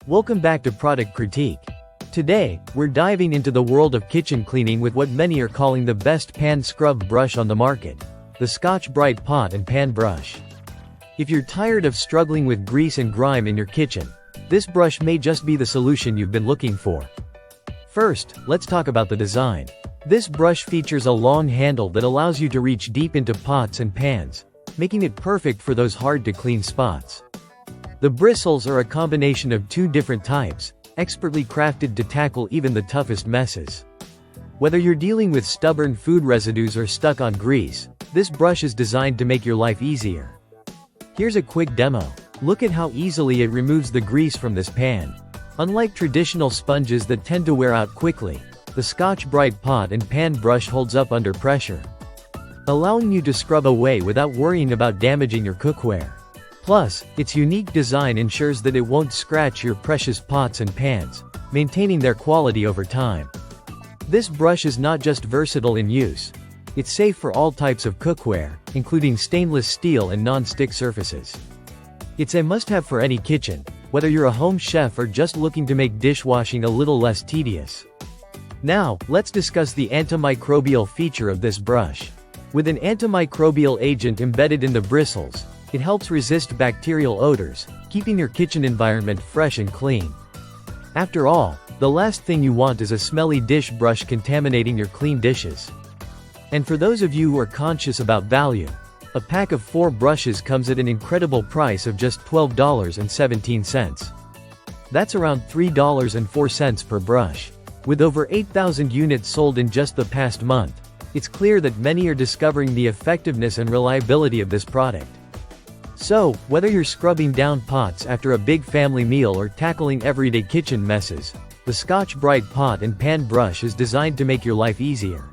Welcome back to Product Critique. Today, we're diving into the world of kitchen cleaning with what many are calling the best pan scrub brush on the market, the Scotch-Brite pot and pan brush. If you're tired of struggling with grease and grime in your kitchen, this brush may just be the solution you've been looking for. First, let's talk about the design. This brush features a long handle that allows you to reach deep into pots and pans, making it perfect for those hard-to-clean spots. The bristles are a combination of two different types, expertly crafted to tackle even the toughest messes. Whether you're dealing with stubborn food residues or stuck on grease, this brush is designed to make your life easier. Here's a quick demo. Look at how easily it removes the grease from this pan. Unlike traditional sponges that tend to wear out quickly, the Scotch-Brite pot and pan brush holds up under pressure, allowing you to scrub away without worrying about damaging your cookware. Plus, its unique design ensures that it won't scratch your precious pots and pans, maintaining their quality over time. This brush is not just versatile in use, it's safe for all types of cookware, including stainless steel and non-stick surfaces. It's a must-have for any kitchen, whether you're a home chef or just looking to make dishwashing a little less tedious. Now, let's discuss the antimicrobial feature of this brush. With an antimicrobial agent embedded in the bristles, it helps resist bacterial odors, keeping your kitchen environment fresh and clean. After all, the last thing you want is a smelly dish brush contaminating your clean dishes. And for those of you who are conscious about value, a pack of 4 brushes comes at an incredible price of just $12.17. That's around $3.04 per brush. With over 8,000 units sold in just the past month, it's clear that many are discovering the effectiveness and reliability of this product. So, whether you're scrubbing down pots after a big family meal or tackling everyday kitchen messes, the Scotch-Brite pot and pan brush is designed to make your life easier.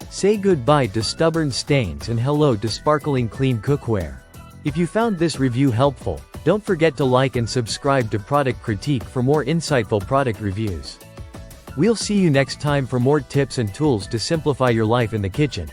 Say goodbye to stubborn stains and hello to sparkling clean cookware. If you found this review helpful, don't forget to like and subscribe to Product Critique for more insightful product reviews. We'll see you next time for more tips and tools to simplify your life in the kitchen.